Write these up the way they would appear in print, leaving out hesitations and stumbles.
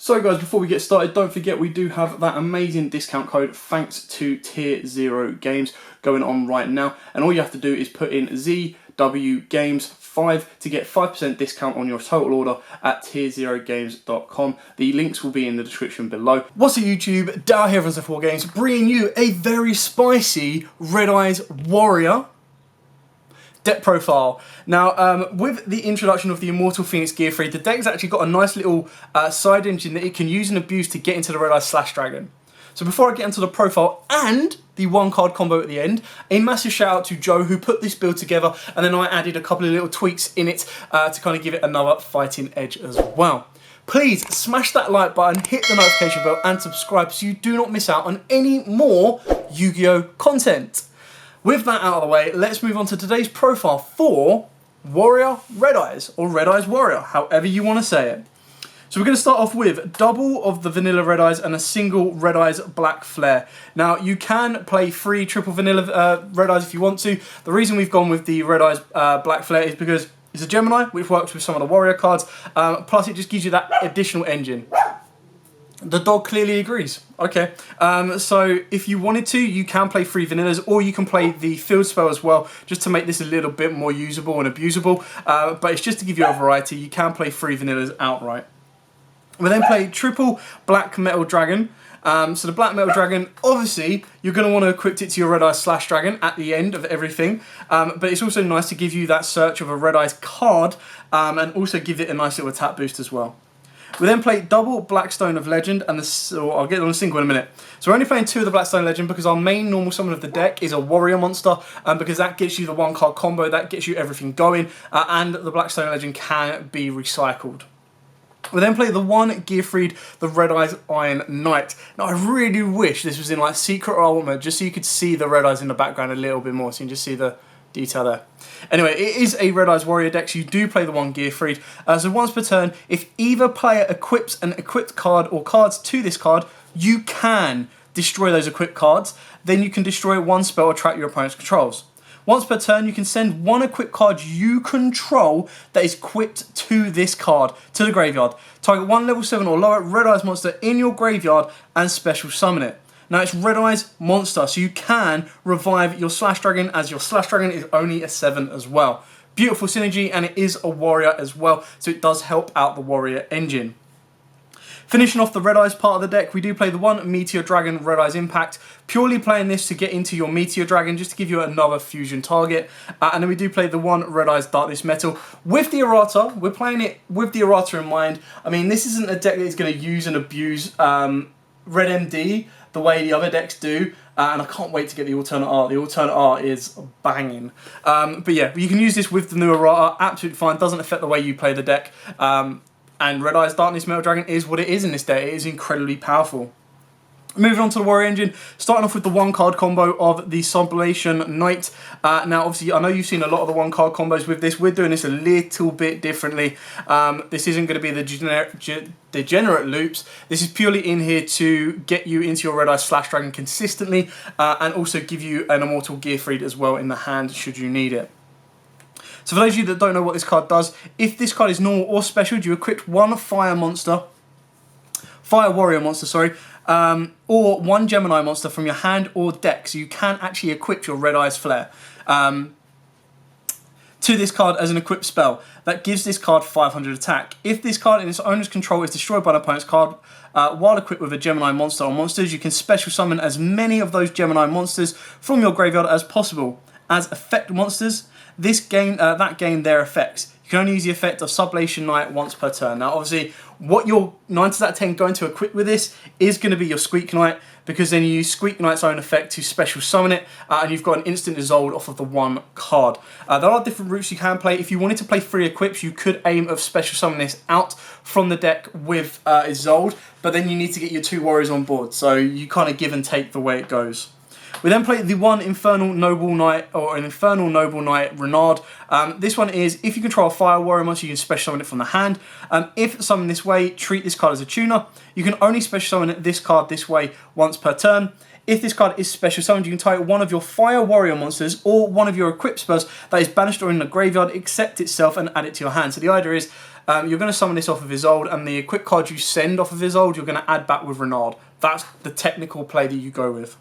So guys, before we get started, don't forget we do have that amazing discount code thanks to Tier 0 Games going on right now. And all you have to do is put in ZW Games 5 to get 5% discount on your total order at tier0games.com. The links will be in the description below. What's up YouTube, Dow here from Z4 Games, bringing you a very spicy Red Eyes Warrior deck profile. Now, with the introduction of the Immortal Phoenix Gear 3, the deck's actually got a nice little side engine that it can use and abuse to get into the Red Eyes Slash Dragon. So before I get into the profile and the one card combo at the end, a massive shout out to Joe who put this build together, and then I added a couple of little tweaks in it to kind of give it another fighting edge as well. Please smash that like button, hit the notification bell and subscribe so you do not miss out on any more Yu-Gi-Oh content. With that out of the way, let's move on to today's profile for Warrior Red Eyes, or Red Eyes Warrior, however you want to say it. So we're going to start off with double of the vanilla Red Eyes and a single Red Eyes Black Flare. Now, you can play 3 triple vanilla Red Eyes if you want to. The reason we've gone with the Red Eyes Black Flare is because it's a Gemini, which works with some of the Warrior cards, plus it just gives you that additional engine. The dog clearly agrees. Okay, so if you wanted to, you can play 3 vanillas, or you can play the field spell as well, just to make this a little bit more usable and abusable. But it's just to give you a variety. You can play 3 vanillas outright. We then play triple Black Metal Dragon. So the Black Metal Dragon, obviously, you're going to want to equip it to your Red Eyes Slash Dragon at the end of everything. But it's also nice to give you that search of a Red Eyes card, and also give it a nice little attack boost as well. We then play double Blackstone of Legend, and I'll get on a single in a minute. So we're only playing 2 of the Blackstone Legend because our main normal summon of the deck is a Warrior monster, because that gets you the 1 card combo, that gets you everything going, and the Blackstone Legend can be recycled. We then play the 1 Gear Freed, the Red Eyes Iron Knight. Now I really wish this was in like Secret or Ultimate, just so you could see the Red Eyes in the background a little bit more, so you can just see the detail there. Anyway, it is a Red Eyes Warrior deck, so you do play the 1 Gear Freed. So once per turn, if either player equips an equipped card or cards to this card, you can destroy those equipped cards. Then you can destroy 1 spell or trap your opponent's controls. Once per turn, you can send 1 equipped card you control that is equipped to this card to the graveyard. Target 1 level 7 or lower Red Eyes monster in your graveyard and special summon it. Now it's Red Eyes monster, so you can revive your Slash Dragon, as your Slash Dragon is only a 7 as well. Beautiful synergy, and it is a warrior as well, so it does help out the warrior engine. Finishing off the Red Eyes part of the deck, we do play the 1 Meteor Dragon Red Eyes Impact, purely playing this to get into your Meteor Dragon, just to give you another fusion target. And then we do play the 1 Red Eyes Darkness Metal with the Errata. We're playing it with the Errata in mind. I mean, this isn't a deck that is going to use and abuse Red MD the way the other decks do, and I can't wait to get the alternate art. The alternate art is banging. But yeah, you can use this with the new errata, absolutely fine, doesn't affect the way you play the deck. And Red Eyes Darkness Metal Dragon is what it is in this deck. It is incredibly powerful. Moving on to the Warrior Engine, starting off with the 1 card combo of the Sublation Knight. Now, obviously, I know you've seen a lot of the 1 card combos with this. We're doing this a little bit differently. This isn't going to be the degenerate loops. This is purely in here to get you into your Red Eyes Slash Dragon consistently, and also give you an Immortal Gear Freed as well in the hand should you need it. So for those of you that don't know what this card does, if this card is normal or special, you equip 1 Fire Warrior monster, sorry, or 1 Gemini monster from your hand or deck, so you can actually equip your Red Eyes Flare to this card as an equipped spell. That gives this card 500 attack. If this card in its owner's control is destroyed by an opponent's card while equipped with a Gemini monster or monsters, you can special summon as many of those Gemini monsters from your graveyard as possible. As effect monsters, that gain their effects. You can only use the effect of Sublation Knight once per turn. Now, obviously, what your 9 out of 10 going to equip with this is going to be your Squeak Knight, because then you use Squeak Knight's own effect to special summon it, and you've got an instant Isolde off of the 1 card. There are different routes you can play. If you wanted to play 3 equips, you could aim of special summon this out from the deck with Isolde, but then you need to get your 2 warriors on board, so you kind of give and take the way it goes. We then play the 1 Infernal Noble Knight, or an Infernal Noble Knight Renard. This one is, if you control a Fire Warrior monster, you can special summon it from the hand. If summoned this way, treat this card as a tuner. You can only special summon this card this way once per turn. If this card is special summoned, you can target one of your Fire Warrior monsters or one of your equipped spells that is banished or in the graveyard, except itself, and add it to your hand. So the idea is you're going to summon this off of Isolde, and the equipped card you send off of Isolde, you're going to add back with Renard. That's the technical play that you go with.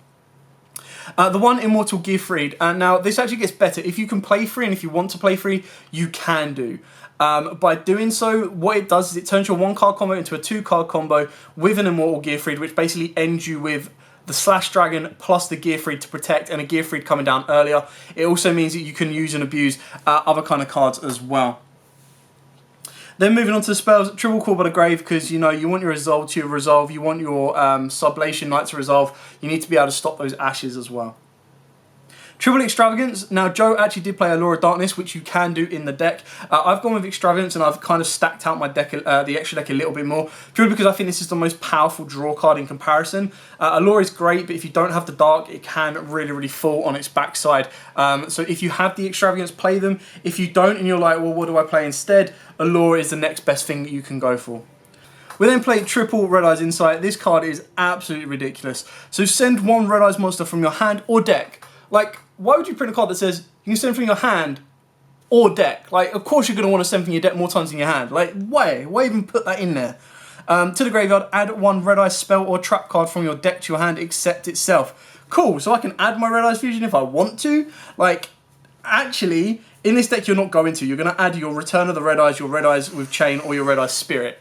The one Immortal Gearfried. Now, this actually gets better. If you can play free, and if you want to play free, you can do. By doing so, what it does is it turns your 1-card combo into a 2-card combo with an Immortal Gearfried, which basically ends you with the Slash Dragon plus the Gearfried to protect, and a Gearfried coming down earlier. It also means that you can use and abuse other kind of cards as well. Then moving on to the spells, Triple Call by the Grave, because you know you want your Resolve to resolve, you want your Sublation Knight to resolve, you need to be able to stop those ashes as well. Triple Extravagance. Now, Joe actually did play Allure of Darkness, which you can do in the deck. I've gone with Extravagance, and I've kind of stacked out my deck, the extra deck a little bit more, purely because I think this is the most powerful draw card in comparison. Allure is great, but if you don't have the Dark, it can really, really fall on its backside. So if you have the Extravagance, play them. If you don't, and you're like, well, what do I play instead? Allure is the next best thing that you can go for. We then play Triple Red Eyes Insight. This card is absolutely ridiculous. So send one Red Eyes monster from your hand or deck. Like, why would you print a card that says you can send from your hand or deck? Like, of course you're going to want to send from your deck more times than your hand. Like, why? Why even put that in there? To the graveyard, add one Red Eyes spell or trap card from your deck to your hand, except itself. Cool, so I can add my Red Eyes Fusion if I want to. Like, actually, in this deck you're not going to. You're going to add your Return of the Red Eyes, your Red Eyes with Chain, or your Red Eyes Spirit.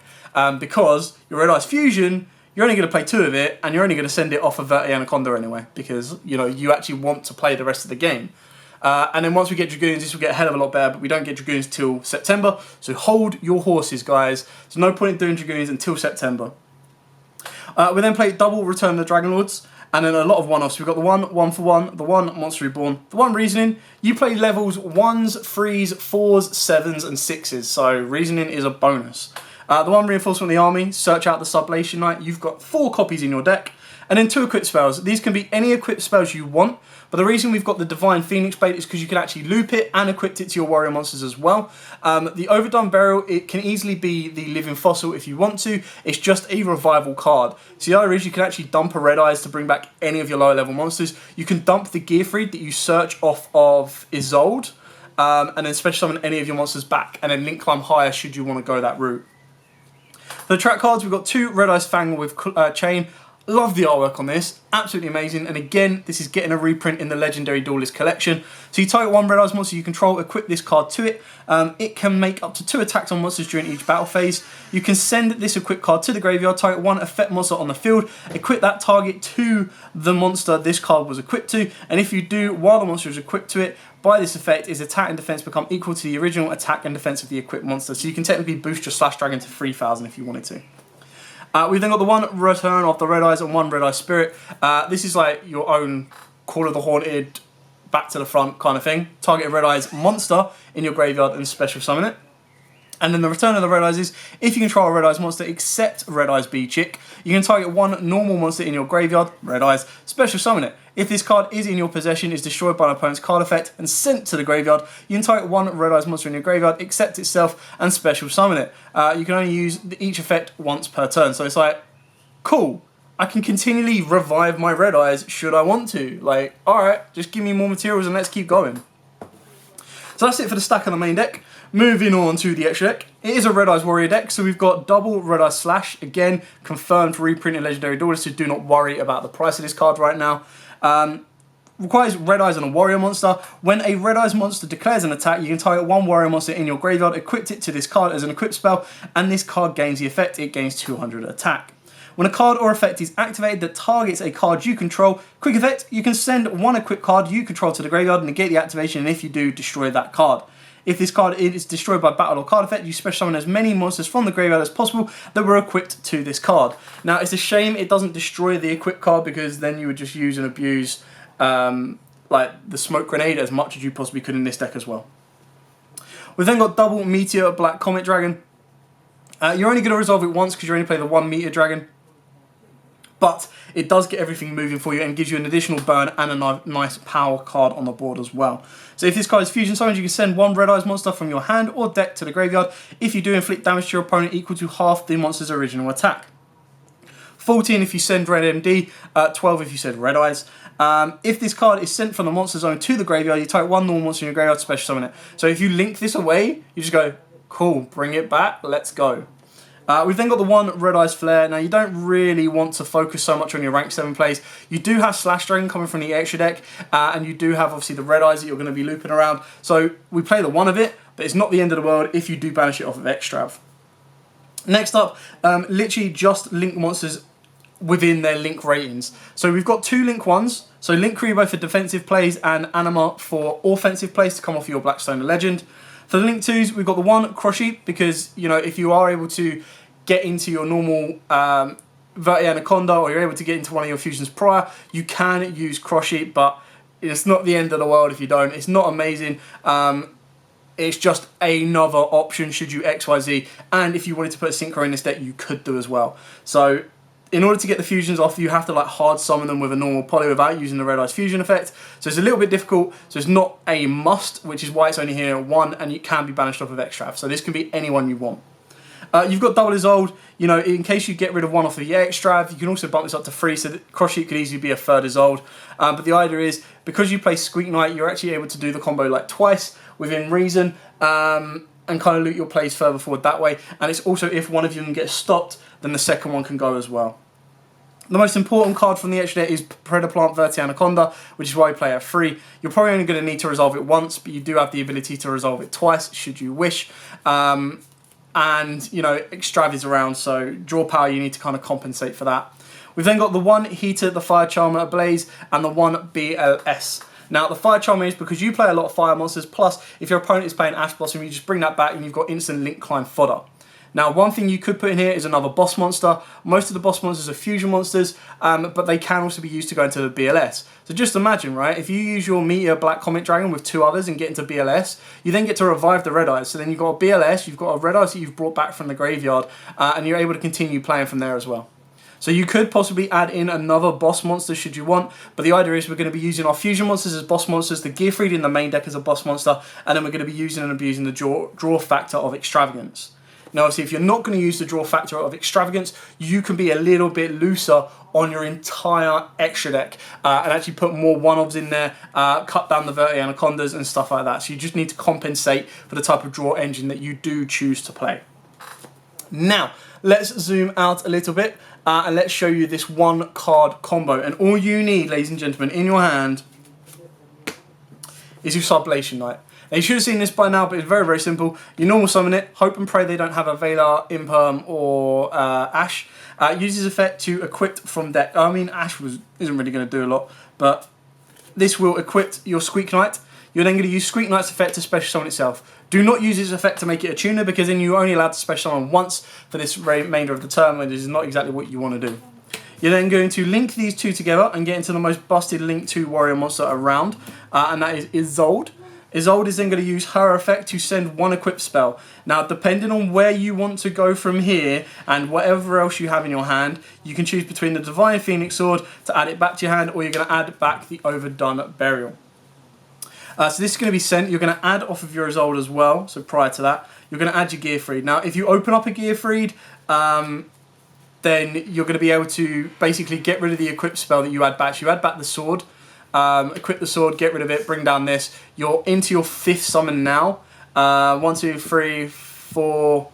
Because your Red Eyes Fusion, you're only going to play 2 of it, and you're only going to send it off of Verti Anaconda anyway, because, you know, you actually want to play the rest of the game. And then once we get Dragoons, this will get a hell of a lot better, but we don't get Dragoons till September, so hold your horses, guys. There's no point in doing Dragoons until September. We then play double Return of the Dragon Lords, and then a lot of one-offs. We've got the 1 for 1, the 1 Monster Reborn, the 1 Reasoning. You play levels 1s, 3s, 4s, 7s, and 6s, so Reasoning is a bonus. The 1 Reinforcement of the Army, search out the Sublation Knight. You've got 4 copies in your deck. And then 2 equipped spells. These can be any equipped spells you want, but the reason we've got the Divine Phoenix Blade is because you can actually loop it and equip it to your warrior monsters as well. The Overdone Burial, it can easily be the Living Fossil if you want to. It's just a revival card. So the other is you can actually dump a Red Eyes to bring back any of your lower level monsters. You can dump the Gearfried that you search off of Isolde, and then special summon any of your monsters back, and then link climb higher should you want to go that route. For the track cards, we've got 2 Red Eyes Fang with Chain. Love the artwork on this, absolutely amazing. And again, this is getting a reprint in the Legendary Duelist collection. So you target 1 Red Eyes monster you control, equip this card to it. It can make up to 2 attacks on monsters during each battle phase. You can send this equipped card to the graveyard, target 1 effect monster on the field, equip that target to the monster this card was equipped to. And if you do, while the monster is equipped to it, by this effect, its attack and defense become equal to the original attack and defense of the equipped monster. So you can technically boost your Slash Dragon to 3,000 if you wanted to. We've then got the 1 Return of the Red Eyes and 1 Red Eye Spirit. This is like your own Call of the Haunted, back to the front kind of thing. Target a Red Eyes monster in your graveyard and special summon it. And then the Return of the Red Eyes is, if you control a Red Eyes monster except Red Eyes B-Chick, you can target 1 normal monster in your graveyard, Red Eyes, special summon it. If this card is in your possession, is destroyed by an opponent's card effect, and sent to the graveyard, you can target 1 Red Eyes monster in your graveyard, accept itself, and special summon it. You can only use each effect once per turn, so it's like, cool. I can continually revive my Red Eyes should I want to. Like, alright, just give me more materials and let's keep going. So that's it for the stack on the main deck. Moving on to the extra deck. It is a Red Eyes Warrior deck, so we've got double Red Eyes Slash. Again, confirmed reprint in Legendary Duelist, so do not worry about the price of this card right now. Requires Red Eyes on a Warrior monster. When a Red Eyes monster declares an attack, you can target 1 Warrior monster in your graveyard, equip it to this card as an equipped spell, and this card gains the effect. It gains 200 attack. When a card or effect is activated that targets a card you control, quick effect, you can send 1 equipped card you control to the graveyard and negate the activation, and if you do, destroy that card. If this card is destroyed by battle or card effect, you special summon as many monsters from the graveyard as possible that were equipped to this card. Now, it's a shame it doesn't destroy the equipped card, because then you would just use and abuse like the Smoke Grenade as much as you possibly could in this deck as well. We've then got double Meteor Black Comet Dragon. You're only going to resolve it once because you only play the 1 Meteor Dragon. But it does get everything moving for you and gives you an additional burn and a nice power card on the board as well. So if this card is fusion summoned, you can send 1 Red Eyes monster from your hand or deck to the graveyard. If you do, inflict damage to your opponent equal to half the monster's original attack. 14 if you send Red MD, 12 if you send Red Eyes. If this card is sent from the monster zone to the graveyard, you type one normal monster in your graveyard to special summon it. So if you link this away, you just go, cool, bring it back, let's go. We've then got the one Red Eyes Flare. Now, you don't really want to focus so much on your rank 7 plays. You do have Slash Dragon coming from the extra deck, and you do have, obviously, the Red Eyes that you're going to be looping around. So we play the one of it, but it's not the end of the world if you do banish it off of Extrav. Next up, literally just link monsters within their link ratings. So we've got 2 link ones. So Link Kuriboh for defensive plays and Anima for offensive plays to come off your Blackstone Legend. For the link 2s, we've got the one Croshy, because, you know, if you are able to get into your normal Verti Anaconda, or you're able to get into one of your fusions prior, you can use Croshy, but it's not the end of the world if you don't. It's not amazing. It's just another option should you XYZ, and if you wanted to put a Synchro in this deck, you could do as well. So in order to get the fusions off, you have to like hard summon them with a normal poly without using the Red Eyes fusion effect. So it's a little bit difficult. So it's not a must, which is why it's only here at 1, and it can be banished off of Extrav. So this can be anyone you want. You've got double Isolde, you know, in case you get rid of one off of the Extrav, you can also bump this up to 3, so that Cross Sheet could easily be a third Isolde. But the idea is, because you play Squeak Knight, you're actually able to do the combo like twice within reason, and kind of loot your plays further forward that way. And it's also, if one of you can get stopped, then the second one can go as well. The most important card from the extra deck is Predaplant Verti Anaconda, which is why we play at 3. You're probably only going to need to resolve it once, but you do have the ability to resolve it twice, should you wish. And, you know, Extrav is around, so draw power, you need to kind of compensate for that. We've then got the one Heater, the Fire Charmer Ablaze, and the one BLS. Now, the Fire Charmer is because you play a lot of fire monsters, plus if your opponent is playing Ash Blossom, you just bring that back and you've got instant Link Climb fodder. Now, one thing you could put in here is another boss monster. Most of the boss monsters are fusion monsters, but they can also be used to go into the BLS. So just imagine, right, if you use your Meteor Black Comet Dragon with 2 others and get into BLS, you then get to revive the Red Eyes. So then you've got a BLS, you've got a Red Eyes that you've brought back from the graveyard, and you're able to continue playing from there as well. So you could possibly add in another boss monster should you want, but the idea is we're going to be using our fusion monsters as boss monsters, the Gearfried in the main deck as a boss monster, and then we're going to be using and abusing the draw factor of Extravagance. Now, obviously, if you're not going to use the draw factor of Extravagance, you can be a little bit looser on your entire extra deck and actually put more one-offs in there, cut down the Verti Anacondas and stuff like that. So you just need to compensate for the type of draw engine that you do choose to play. Now, let's zoom out a little bit and let's show you this one card combo. And all you need, ladies and gentlemen, in your hand is your Sublation Knight. Now, you should have seen this by now, but it's very, very simple. You normal summon it, hope and pray they don't have a Valar, Imperm, or Ash. Use this effect to equip from deck. I mean, Ash isn't really going to do a lot, but this will equip your Squeak Knight. You're then going to use Squeak Knight's effect to special summon itself. Do not use this effect to make it a tuner, because then you're only allowed to special summon once for this remainder of the turn, which is not exactly what you want to do. You're then going to link these 2 together and get into the most busted Link 2 warrior monster around, and that is Isolde. Isolde is then going to use her effect to send one equip spell. Now, depending on where you want to go from here and whatever else you have in your hand, you can choose between the Divine Phoenix Sword to add it back to your hand, or you're going to add back the Overdone Burial. So this is going to be sent. You're going to add off of your Isolde as well. So prior to that, you're going to add your Gearfried. Now, if you open up a Gearfried, then you're going to be able to basically get rid of the equip spell that you add back. So you add back the sword. Equip the sword, get rid of it, bring down this. You're into your 5th summon now. 1, 2, 3, 4,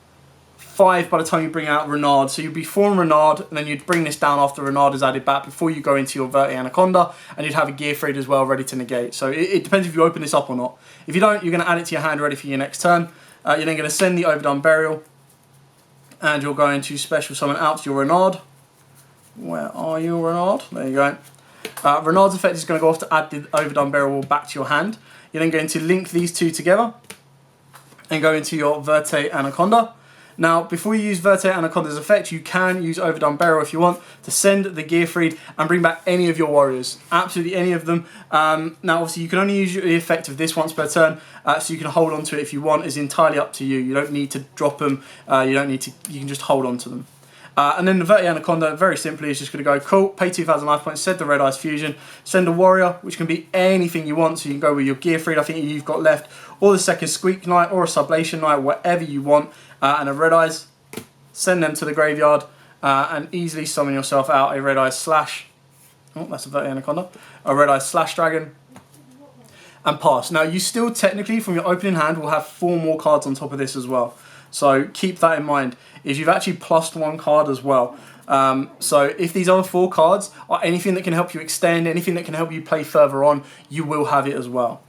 5 by the time you bring out Renard. So you'd be 4 on Renard, and then you'd bring this down after Renard is added back before you go into your Verti Anaconda, and you'd have a Gearfried as well ready to negate. So it depends if you open this up or not. If you don't, you're going to add it to your hand ready for your next turn. You're then going to send the Overdone Burial, and you're going to special summon out your Renard. Where are you, Renard? There you go. Renard's effect is going to go off to add the Overdone Burial back to your hand. You're then going to link these 2 together and go into your Verti Anaconda. Now, before you use Verti Anaconda's effect, you can use Overdone Burial if you want to send the Gearfried and bring back any of your warriors. Absolutely any of them. Now, obviously, you can only use the effect of this once per turn, so you can hold on to it if you want. It's entirely up to you. You don't need to drop them. You can just hold on to them. And then the Verti Anaconda, very simply, is just going to go, cool, pay 2,000 life points, send the Red Eyes Fusion, send a Warrior, which can be anything you want, so you can go with your Gearfried, I think you've got left, or the second Squeak Knight, or a Sublation Knight, whatever you want, and a Red Eyes, send them to the graveyard, and easily summon yourself out a Red Eyes Slash. Oh, that's a Verti Anaconda. A Red Eyes Slash Dragon. And pass. Now, you still technically, from your opening hand, will have 4 more cards on top of this as well. So keep that in mind. Is you've actually plussed 1 card as well. So if these other 4 cards are anything that can help you extend, anything that can help you play further on, you will have it as well.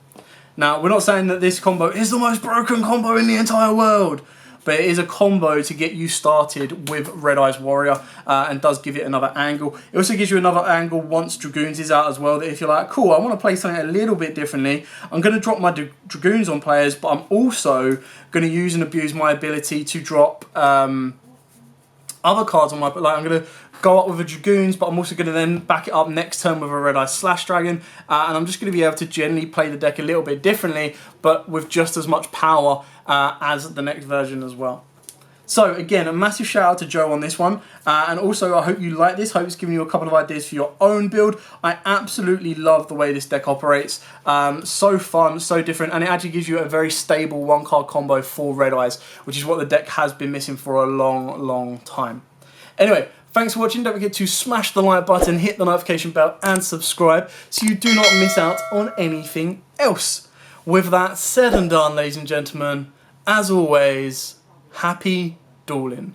Now, we're not saying that this combo is the most broken combo in the entire world, but it is a combo to get you started with Red Eyes Warrior, and does give it another angle. It also gives you another angle once Dragoons is out as well, that if you're like, cool, I want to play something a little bit differently, I'm going to drop my Dragoons on players, but I'm also going to use and abuse my ability to drop other cards on my, like I'm going to go up with a Dragoons, but I'm also going to then back it up next turn with a Red Eye Slash Dragon, and I'm just going to be able to generally play the deck a little bit differently, but with just as much power as the next version as well. So again, a massive shout out to Joe on this one, and also I hope you like this. Hope it's giving you a couple of ideas for your own build. I absolutely love the way this deck operates. So fun, so different, and it actually gives you a very stable 1-card combo for Red Eyes, which is what the deck has been missing for a long time. Anyway, thanks for watching. Don't forget to smash the like button, hit the notification bell, and subscribe so you do not miss out on anything else. With that said and done, ladies and gentlemen, as always, happy dueling.